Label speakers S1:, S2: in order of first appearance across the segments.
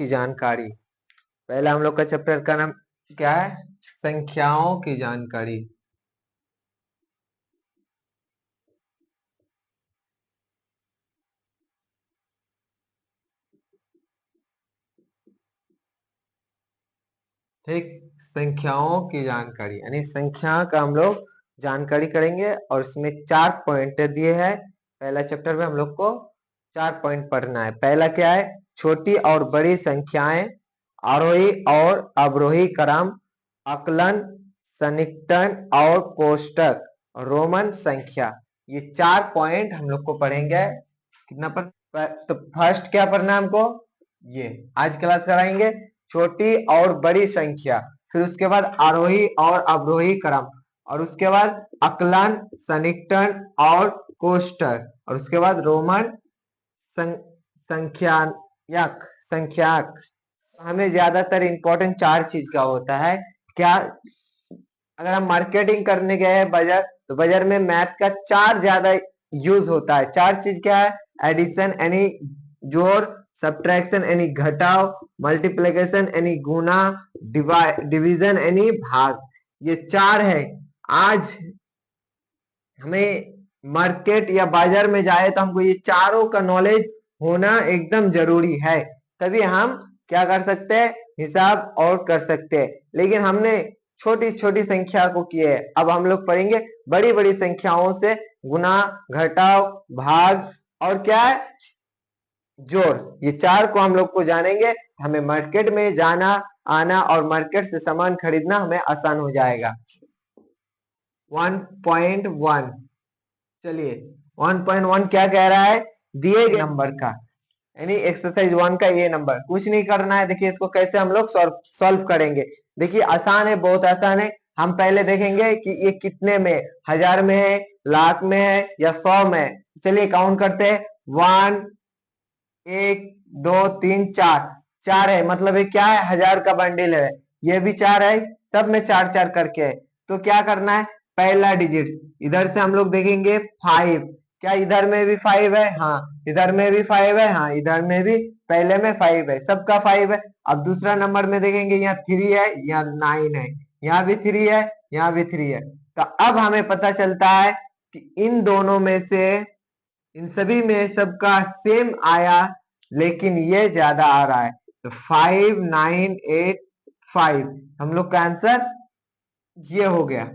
S1: की जानकारी। पहला हम लोग का चैप्टर का नाम क्या है? संख्याओं की जानकारी। ठीक, संख्याओं की जानकारी यानी संख्या का हम लोग जानकारी करेंगे और इसमें 4 पॉइंट दिए हैं। पहला चैप्टर में हम लोग को 4 पॉइंट पढ़ना है। पहला क्या है? छोटी और बड़ी संख्याएं, आरोही और अवरोही क्रम, आकलन, सन्निकटन और कोष्टक, रोमन संख्या। ये 4 पॉइंट हम लोग को पढ़ेंगे। कितना तो फर्स्ट क्या पढ़ना है हमको? ये आज क्लास कराएंगे छोटी और बड़ी संख्या, फिर उसके बाद आरोही और अवरोही क्रम, और उसके बाद आकलन, सन्निकटन और कोष्टक, और उसके बाद रोमन संख्याक संख्याक। हमें ज्यादातर इंपॉर्टेंट 4 चीज का होता है। क्या? अगर हम मार्केटिंग करने गए हैं बाजार, तो बाजार में मैथ का 4 ज्यादा यूज होता है। 4 चीज क्या है? एडिशन यानी जोड़, सब्ट्रैक्शन यानी घटाव, मल्टीप्लिकेशन यानी गुना, डिवीजन यानी भाग। ये 4 है। आज हमें मार्केट या बाजार में जाए तो हमको ये चारों का नॉलेज होना एकदम जरूरी है, तभी हम क्या कर सकते हैं? हिसाब और कर सकते हैं। लेकिन हमने छोटी छोटी संख्या को किए, अब हम लोग पढ़ेंगे बड़ी बड़ी संख्याओं से गुना, घटाव, भाग और क्या है? जोड़। ये 4 को हम लोग को जानेंगे, हमें मार्केट में जाना आना और मार्केट से सामान खरीदना हमें आसान हो जाएगा। 1.1 चलिए 1.1 क्या कह रहा है? दिए गए नंबर का यानी एक्सरसाइज 1 का ये नंबर कुछ नहीं करना है। देखिए इसको कैसे हम लोग सॉल्व करेंगे। देखिए आसान है, बहुत आसान है। हम पहले देखेंगे कि ये कितने में, हजार में है, लाख में है या 100 में है। चलिए काउंट करते हैं। 1, 1, 2, 3, 4। 4 है मतलब ये क्या है? हजार का बंडल है। ये भी 4 है, सब में 4 4 करके है। तो क्या करना है? पहला डिजिट इधर से हम लोग देखेंगे 5। क्या इधर में भी 5 है? हाँ। इधर में भी 5 है? हाँ। इधर में भी पहले में 5 है, सबका 5 है। अब दूसरा नंबर में देखेंगे, यहाँ 3 है, यहाँ 9 है, यहाँ भी 3 है, यहाँ भी 3 है। तो अब हमें पता चलता है कि इन दोनों में से, इन सभी में सबका सेम आया, लेकिन ये ज्यादा आ रहा है। तो 5985 हम लोग का आंसर ये हो गया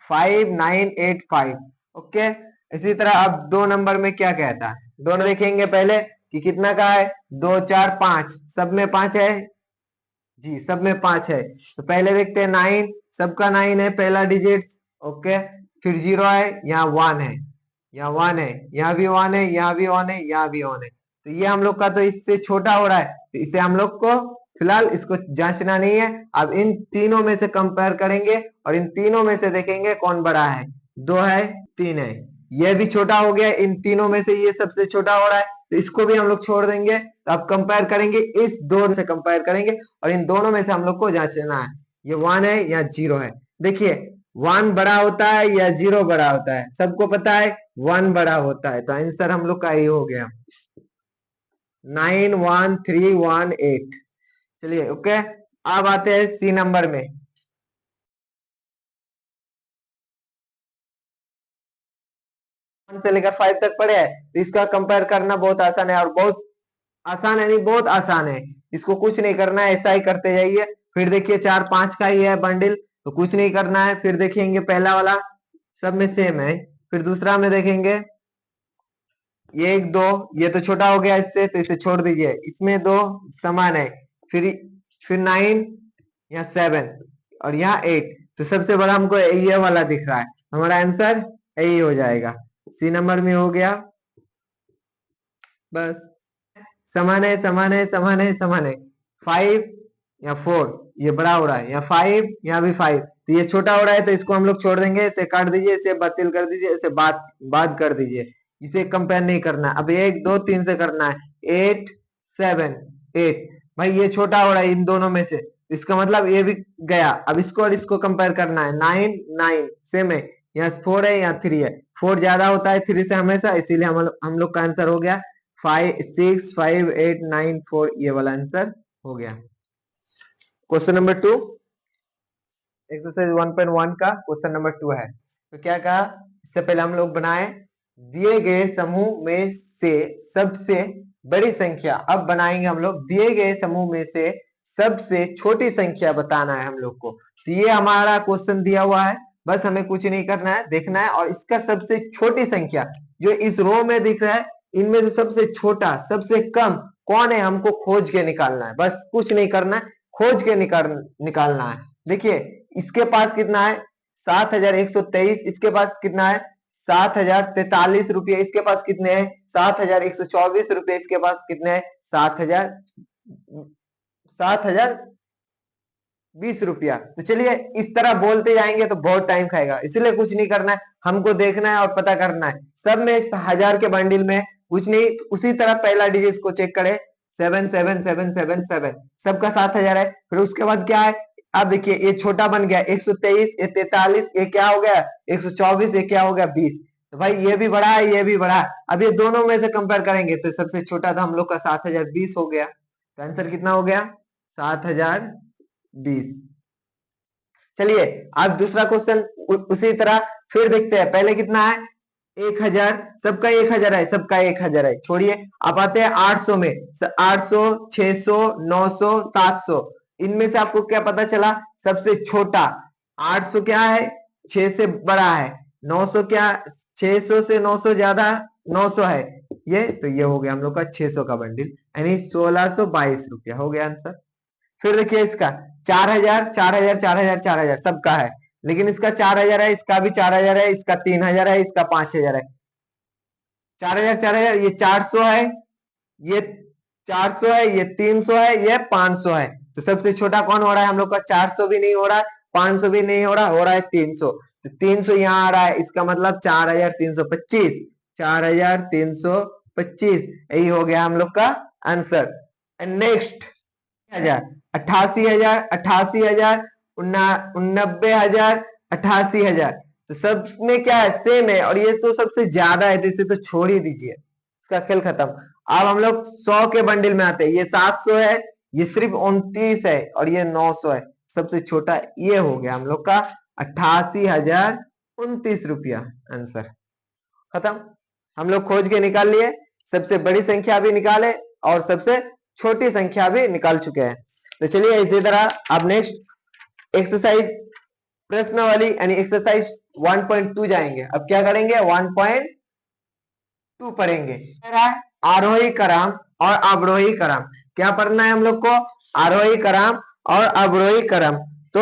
S1: 5985। ओके। इसी तरह अब 2 नंबर में क्या कहता है? दोनों देखेंगे पहले कि कितना का है। 2, 4, 5, सब में 5 है जी, सब में 5 है। तो पहले देखते हैं 9, सबका 9 है पहला डिजिट। ओके। फिर 0 है, यहाँ 1 है, यहाँ 1 है, यहाँ भी 1 है, यहाँ भी 1 है, यहाँ भी 1 है। तो ये हम लोग का तो इससे छोटा हो रहा है, तो इसे हम लोग को फिलहाल इसको जांचना नहीं है। अब इन तीनों में से कंपेयर करेंगे और इन तीनों में से देखेंगे कौन बड़ा है। 2 है, 3 है, ये भी छोटा हो गया। इन तीनों में से ये सबसे छोटा हो रहा है, तो इसको भी हम लोग छोड़ देंगे। तो अब कंपेयर करेंगे, इस दो से कंपेयर करेंगे और इन दोनों में से हम लोग को जांचना है ये 1 है या 0 है। देखिए 1 बड़ा होता है या 0 बड़ा होता है? सबको पता है 1 बड़ा होता है, तो आंसर हम लोग का ये हो गया 91318। चलिए ओके। अब आते हैं सी नंबर में। से लेकर 5 तक पढ़े हैं, तो इसका कंपेयर करना बहुत आसान है, और बहुत आसान है नहीं, बहुत आसान है। इसको कुछ नहीं करना है, ऐसा ही करते जाइए। फिर देखिए 4 5 का ही है बंडल, तो कुछ नहीं करना है। फिर देखेंगे पहला वाला सब में सेम है। फिर दूसरा में देखेंगे ये 1 2, ये तो छोटा हो गया इससे, तो इसे छोड़ दीजिए। इसमें 2 समान है। फिर 9, यहाँ 7 और यहाँ 8, तो सबसे बड़ा हमको ये वाला दिख रहा है। हमारा आंसर यही हो जाएगा, सी नंबर में हो गया। बस समान है, समान है, समान है, समान है। 5 या 4 ये बड़ा हो रहा है, या 5 यहाँ भी 5, तो ये छोटा हो रहा है, तो इसको हम लोग छोड़ देंगे। इसे काट दीजिए, इसे बातिल कर दीजिए, इसे बात कर दीजिए। इसे कंपेयर नहीं करना। अब 1 2 3 से करना है। 8 7 8, भाई ये छोटा हो रहा है इन दोनों में से, इसका मतलब ये भी गया। अब इसको और इसको कंपेयर करना है। 9 9 सेम है, यहाँ 4 है, यहाँ 3 है। 4 ज्यादा होता है 3 से हमेशा, इसीलिए हम लोग का आंसर हो गया 65894 ये वाला आंसर हो गया। क्वेश्चन नंबर 2, एक्सरसाइज 1.1 का क्वेश्चन नंबर 2 है। तो क्या कहा, इससे पहले हम लोग बनाए दिए गए समूह में से सबसे बड़ी संख्या। अब बनाएंगे हम लोग दिए गए समूह में से सबसे छोटी संख्या बताना है हम लोग को। तो ये हमारा क्वेश्चन दिया हुआ है, बस हमें कुछ नहीं करना है, देखना है और इसका सबसे छोटी संख्या जो इस रो में दिख रहा है, इनमें से सबसे छोटा सबसे कम कौन है हमको खोज के निकालना है। बस कुछ नहीं करना है, खोज के निकालना है। देखिए इसके पास कितना है 7123, इसके पास कितना है 7043 रुपये, इसके पास कितने हैं 7124 रुपये, इसके पास कितने हैं 7020 रुपया। तो चलिए इस तरह बोलते जाएंगे तो बहुत टाइम खाएगा, इसलिए कुछ नहीं करना है, हमको देखना है और पता करना है। सब में 1000 के बंडल में कुछ नहीं, उसी तरह पहला डिजिट को चेक करें 77777, सबका 7000 है। फिर उसके बाद क्या है, अब देखिए ये छोटा बन गया 123, ये 43, ये क्या हो गया 124, ये क्या हो गया 20। तो भाई ये भी बड़ा है, ये भी बड़ा है। अब ये दोनों में से कंपेयर करेंगे तो सबसे छोटा था हम लोग का 7020 हो गया। तो आंसर कितना हो गया 7020। चलिए अब दूसरा क्वेश्चन उसी तरह फिर देखते हैं। पहले कितना है 1000, सबका 1000 है, सबका 1000 है, छोड़िए। अब आते हैं 800 में, 800, 600, 900, 700। इनमें से आपको क्या पता चला सबसे छोटा 800 क्या है 6 से बड़ा है, 900 क्या 600 से 900 ज्यादा 900 है ये, तो ये हो गया हम लोग का 600 का बंडल, यानी 1622 रुपया हो गया आंसर। फिर देखिए इसका 4000, 4000, 4000, 4000 सबका है, लेकिन इसका 4000 है, इसका भी 4000 है, इसका 3000 है, इसका 5000 है। 4000, 4000, ये 400 है, ये 400 है, ये 300 है, ये 500 है। तो सबसे छोटा कौन हो रहा है हम लोग का 400 भी नहीं हो रहा है, 500 भी नहीं हो रहा है 300। तो 300 यहाँ आ रहा है, इसका मतलब 4325, 4325 यही हो गया हम लोग का आंसर। And next 88,000, 88,000, 89,000, 88,000। तो सब में क्या है सेम है, और ये तो सबसे ज्यादा है तो इसे तो छोड़ ही दीजिए, इसका खेल खत्म। अब हम लोग 100 के बंडल में आते हैं। ये 700 है, ये सिर्फ 29 है, और ये 900 है। सबसे छोटा ये हो गया हम लोग का 88,029 रुपया। आंसर खत्म, हम लोग खोज के निकाल लिए, सबसे बड़ी संख्या भी निकाले और सबसे छोटी संख्या भी निकाल चुके हैं। तो चलिए इसी तरह अब नेक्स्ट एक्सरसाइज प्रश्न वाली यानी एक्सरसाइज 1.2 जाएंगे। अब क्या करेंगे 1.2 पढ़ेंगे। आरोही क्रम और अवरोही क्रम, क्या पढ़ना है हम लोग को आरोही क्रम और अवरोही क्रम। तो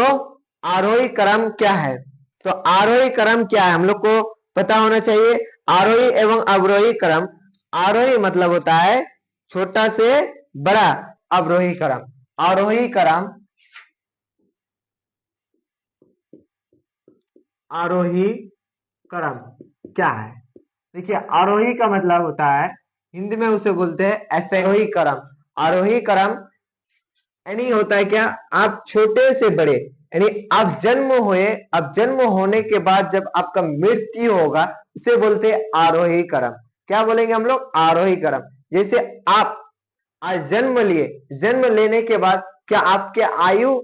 S1: आरोही क्रम क्या है, तो आरोही क्रम क्या है हम लोग को पता होना चाहिए। आरोही एवं अवरोही क्रम, आरोही मतलब होता है छोटा से बड़ा, अवरोही क्रम आरोही क्रम, आरोही क्रम क्या है। देखिए आरोही का मतलब होता है हिंदी में उसे बोलते हैं ऐसे क्रम। आरोही क्रम यानी होता है क्या, आप छोटे से बड़े यानी आप जन्म हुए, अब जन्म होने के बाद जब आपका मृत्यु होगा उसे बोलते हैं आरोही क्रम। क्या बोलेंगे हम लोग आरोही क्रम। जैसे आप आज जन्म लिए, जन्म लेने के बाद क्या आपके आयु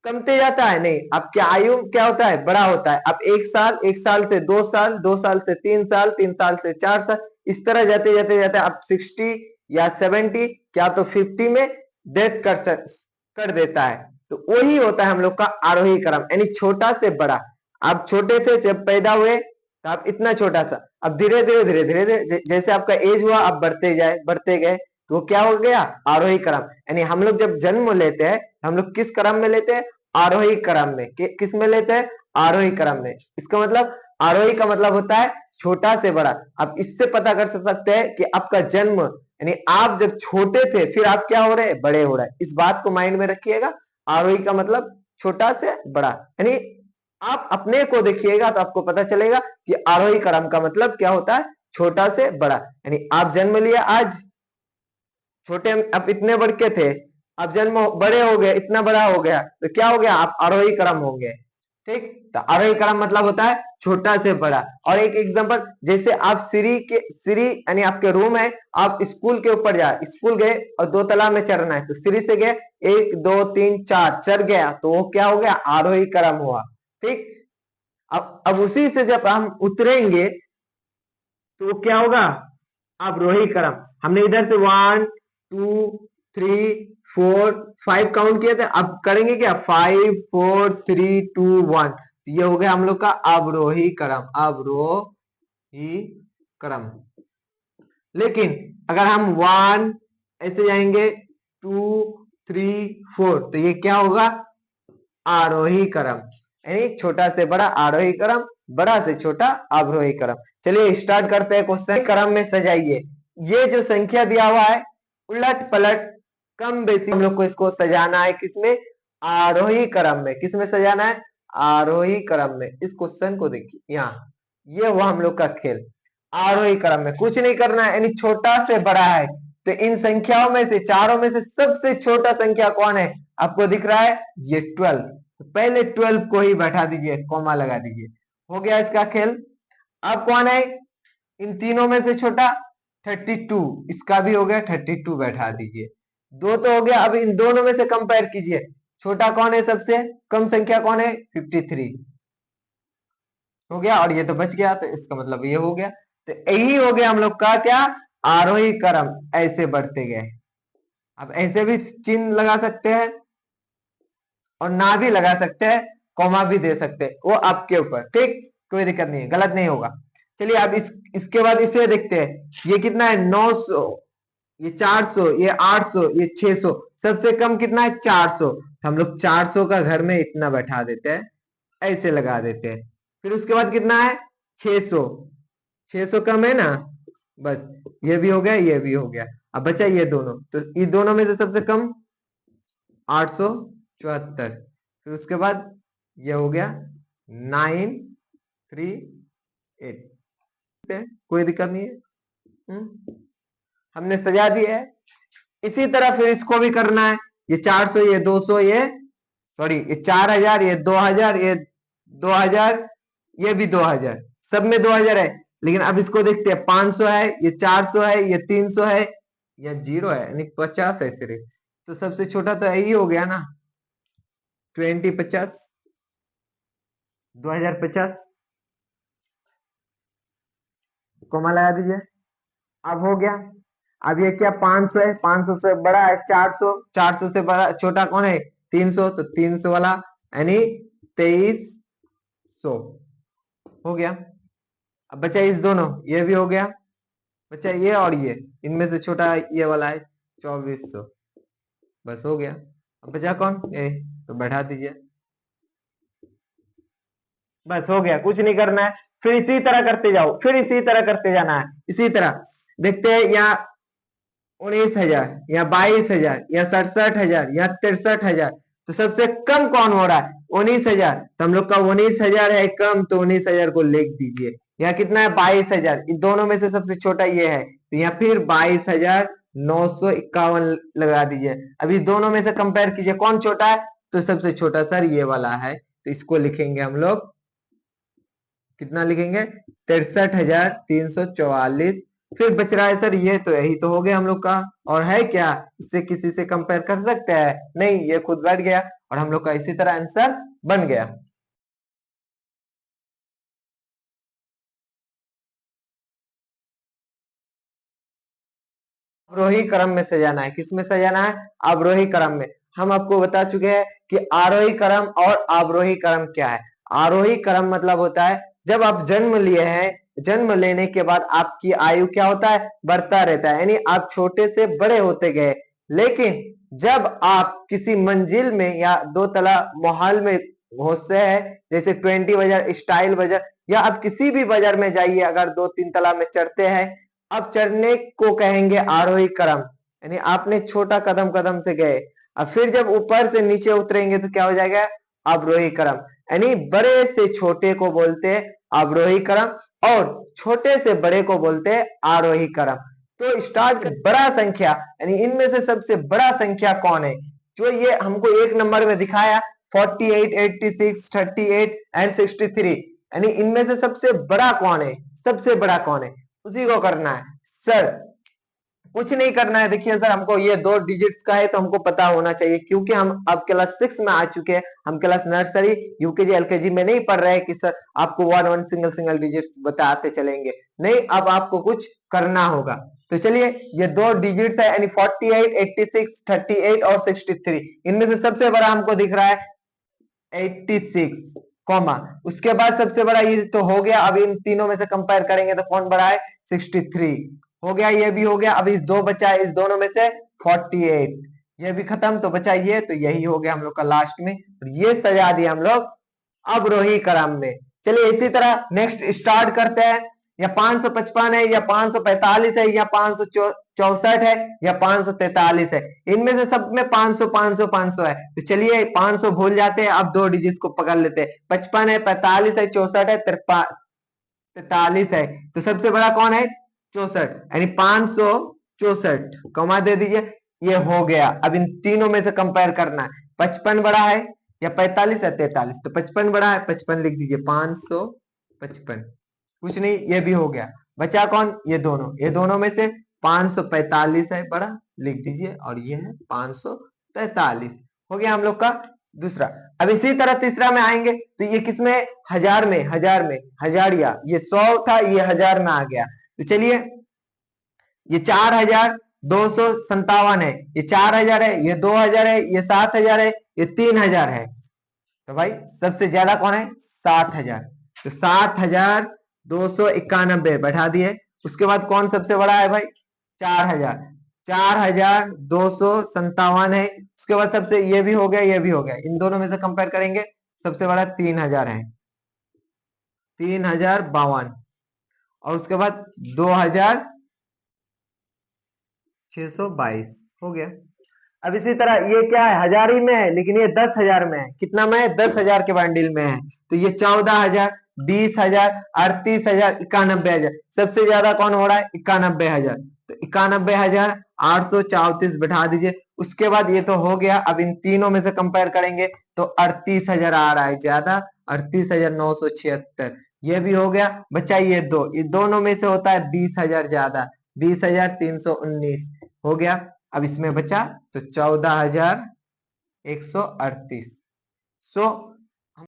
S1: कमते जाता है, नहीं, आपके आयु क्या होता है बड़ा होता है। अब 1 साल, 1 साल से 2 साल, 2 साल से 3 साल, 3 साल से 4 साल, इस तरह जाते जाते जाते आप 60 या 70 क्या तो 50 में डेथ कर देता है। तो वही होता है हम लोग का आरोही क्रम, यानी छोटा से बड़ा। आप छोटे थे जब पैदा हुए तो आप इतना छोटा सा, अब धीरे धीरे धीरे धीरे धीरे जैसे आपका एज हुआ आप बढ़ते गए, तो वो क्या हो गया आरोही क्रम। यानी हम लोग जब जन्म लेते हैं हम लोग किस क्रम में लेते हैं आरोही क्रम में, किस में लेते हैं आरोही क्रम में। इसका मतलब आरोही का मतलब होता है छोटा से बड़ा। आप इससे पता कर सकते हैं कि आपका जन्म यानी आप जब छोटे थे फिर आप क्या हो रहे हैं बड़े हो रहे हैं। इस बात को माइंड में रखिएगा, आरोही का मतलब छोटा से बड़ा, यानी आप अपने को देखिएगा तो आपको पता चलेगा कि आरोही क्रम का मतलब क्या होता है छोटा से बड़ा। यानी आप जन्म लिया आज छोटे, अब इतने बड़ के थे, अब जन्म बड़े हो गए इतना बड़ा हो गया, तो क्या हो गया आप आरोही क्रम होंगे। ठीक। तो आरोही क्रम मतलब होता है छोटा से बड़ा। और एक एग्जांपल, जैसे आप सीढ़ी यानी आपके रूम है, आप स्कूल के ऊपर जा, स्कूल गए और 2 तला में चढ़ना है, तो सीढ़ी से गए 1 2 3 4 चढ़ गया, तो वो क्या हो गया, आरोही क्रम हुआ। ठीक। अब उसी से जब हम उतरेंगे तो वो क्या होगा, अवरोही क्रम। हमने इधर से 1 2 3 4 5 काउंट किए थे, अब करेंगे क्या, 5 4 3 2 1, तो ये हो गया हम लोग का अवरोही क्रम, अवरोही क्रम। लेकिन अगर हम 1 ऐसे जाएंगे, 2 3 4, तो ये क्या होगा, आरोही क्रम, यानी छोटा से बड़ा आरोही क्रम, बड़ा से छोटा अवरोही क्रम। चलिए स्टार्ट करते हैं क्वेश्चन। क्रम में सजाइए। ये जो संख्या दिया हुआ है, उलट पलट कम बेसी हम लोग को इसको सजाना है, किसमें, आरोही क्रम में। किसमें सजाना है, आरोही क्रम में। इस क्वेश्चन को देखिए यहाँ, ये हुआ हम लोग का खेल। आरोही क्रम में कुछ नहीं करना है, यानी छोटा से बड़ा है, तो इन संख्याओं में से, चारों में से सबसे छोटा संख्या कौन है, आपको दिख रहा है, ये 12। तो पहले 12 को ही बैठा दीजिए, कॉमा लगा दीजिए, हो गया इसका खेल। अब कौन है इन तीनों में से छोटा, 32, इसका भी हो गया, 32 बैठा दीजिए। दो तो हो गया, अब इन दोनों में से कंपेयर कीजिए, छोटा कौन है, सबसे कम संख्या कौन है, 53 हो गया, और ये तो बच गया, तो इसका मतलब ये हो गया। तो यही हो गया हम लोग का क्या, आरोही क्रम। ऐसे बढ़ते गए। अब ऐसे भी चिन्ह लगा सकते हैं और ना भी लगा सकते हैं, कॉमा भी दे सकते हैं, वो आपके ऊपर। ठीक, कोई दिक्कत नहीं है, गलत नहीं होगा। चलिए अब इसके बाद इसे देखते हैं। ये कितना है, 900, ये 400, ये 800, ये 600, सबसे कम कितना है, 400। तो हम लोग 400 का घर में इतना बैठा देते हैं, ऐसे लगा देते हैं। फिर उसके बाद कितना है, 600, 600 कम है ना, बस ये भी हो गया, ये भी हो गया। अब बचा ये दोनों, तो ये दोनों में से सबसे कम 874। फिर उसके बाद ये हो गया 938, कोई दिक्कत नहीं है। हमने सजा दिया है। इसी तरह फिर इसको भी करना है। ये 400, ये 200, ये सॉरी, ये 4000, ये 2000, ये 2000, ये भी 2000, सब में 2000 है। लेकिन अब इसको देखते हैं, 500 है, ये 400 है, ये 300 है, या 0 है, यानी 50 है सिर्फ। तो सबसे छोटा तो यही हो गया ना, 2050, 2050, कोमा लगा दीजिए। अब हो गया। अब ये क्या, 500 है, 500 से बड़ा है 400, 400 से बड़ा छोटा कौन है, 300, तो 300 वाला, यानी 2300 हो गया। अब बचा इस दोनों, ये भी हो गया, बचा ये और ये, इनमें से छोटा ये वाला है 2400, बस हो गया। अब बचा कौन, ये, तो बैठा दीजिए, बस हो गया, कुछ नहीं करना है। फिर इसी तरह करते जाओ, फिर इसी तरह करते जाना है, इसी तरह। देखते हैं यहाँ 19,000, या 22,000, या 67,000, या 63,000, तो सबसे कम कौन हो रहा है, 19,000। तो हम लोग का 19,000 है कम, तो 19,000 को लिख दीजिए। यहाँ कितना है, 22,000, इन दोनों में से सबसे छोटा ये है, तो यहाँ फिर 22,951 लगा दीजिए। अभी दोनों में से कंपेयर कीजिए, कौन छोटा है, तो सबसे छोटा सर ये वाला है, तो इसको लिखेंगे हम लोग, कितना लिखेंगे, 63,344। फिर बच रहा है सर ये, तो यही तो हो गया हम लोग का। और है क्या, इससे किसी से कंपेयर कर सकते हैं, नहीं, ये खुद बैठ गया, और हम लोग का इसी तरह आंसर बन गया। अवरोही क्रम में सजाना है, किस में सजाना है, अवरोही क्रम में। हम आपको बता चुके हैं कि आरोही क्रम और अवरोही क्रम क्या है। आरोही क्रम मतलब होता है, जब आप जन्म लिए हैं, जन्म लेने के बाद आपकी आयु क्या होता है, बढ़ता रहता है, यानी आप छोटे से बड़े होते गए। लेकिन जब आप किसी मंजिल में या 2 तला महल में घुसते हैं, जैसे 20 बाजार, स्टाइल बाजार, या आप किसी भी बाजार में जाइए, अगर 2-3 तला में चढ़ते हैं, अब चढ़ने को कहेंगे आरोही क्रम, यानी आपने छोटा कदम कदम से गए। अब फिर जब ऊपर से नीचे उतरेंगे तो क्या हो जाएगा, अवरोही क्रम, यानी बड़े से छोटे को बोलते हैं अवरोही क्रम, और छोटे से बड़े को बोलते हैं आरोही क्रम। तो स्टार्ट बड़ा संख्या, यानी इनमें से सबसे बड़ा संख्या कौन है, जो ये हमको 1 नंबर में दिखाया, 48, 86, 38 एंड 63, यानी इनमें से सबसे बड़ा कौन है, सबसे बड़ा कौन है, उसी को करना है। सर कुछ नहीं करना है, देखिए सर हमको ये 2 डिजिट्स का है तो हमको पता होना चाहिए, क्योंकि हम अब क्लास 6 में आ चुके हैं, हम क्लास नर्सरी यूकेजी एलकेजी में नहीं पढ़ रहे हैं कि सर आपको वन सिंगल सिंगल डिजिट्स बताते चलेंगे, नहीं, अब आपको कुछ करना होगा। तो चलिए ये 2 डिजिट्स है, यानी 48, 86, 38 और 63, इनमें से सबसे बड़ा हमको दिख रहा है 86 कॉमा, उसके बाद सबसे बड़ा ये तो हो गया, अब इन तीनों में से कंपेयर करेंगे तो कौन बड़ा है, 63 हो गया, ये भी हो गया, अब इस 2 बचा है, इस दोनों में से 48, ये भी खत्म, तो बचा ये, तो यही हो गया हम लोग का लास्ट में, ये सजा दिया हम लोग अवरोही क्रम में। चलिए इसी तरह नेक्स्ट स्टार्ट करते हैं, या 555 है, या 545 है, या 564 है, या 543 है, इनमें से सब में 500 500 500 है, तो चलिए 500 भूल जाते हैं, अब 2 डिजिट को पकड़ लेते हैं, 55 है, 45 है, 64 है, 43 है, तो सबसे बड़ा कौन है, 64, यानी 564 कमा दे दीजिए, ये हो गया। अब इन तीनों में से कंपेयर करना है, 55 बड़ा है या 45 है 43, तो 55 बड़ा है, 55 लिख दीजिए, 555, कुछ नहीं, ये भी हो गया, बचा कौन, ये दोनों में से 545 है बड़ा, लिख दीजिए, और ये है 543, हो गया हम लोग का दूसरा। अब इसी तरह तीसरा में आएंगे, तो ये किसमें, हजार में, हजारिया, ये 100 था, ये हजार में आ गया, तो चलिए ये 4257 है, ये 4000 है, ये 2000 है, ये 7000 है, ये 3000 है, तो भाई सबसे ज्यादा कौन है, 7000, तो 7291 बैठा दिए, उसके बाद कौन सबसे बड़ा है भाई, 4000, 4257 है, उसके बाद सबसे ये भी हो गया, ये भी हो गया, इन दोनों में से कंपेयर करेंगे, सबसे बड़ा 3000 है, 3052, और उसके बाद 2622 हो गया। अब इसी तरह ये क्या है, हजार ही में है, लेकिन ये 10,000 में है, कितना में है, 10,000 के बंडल में है, तो ये 14,000, 20,000, 38,000, 91,000, सबसे ज्यादा कौन हो रहा है, 91,000, तो 91,834 बैठा दीजिए, उसके बाद ये तो हो गया, अब इन तीनों में से कंपेयर करेंगे तो 38,000 आ रहा है ज्यादा, 38,976, ये भी हो गया, बचा ये दोनों में से होता है 20,000 ज्यादा, 20,319 हो गया। अब इसमें बचा तो 14,138, सो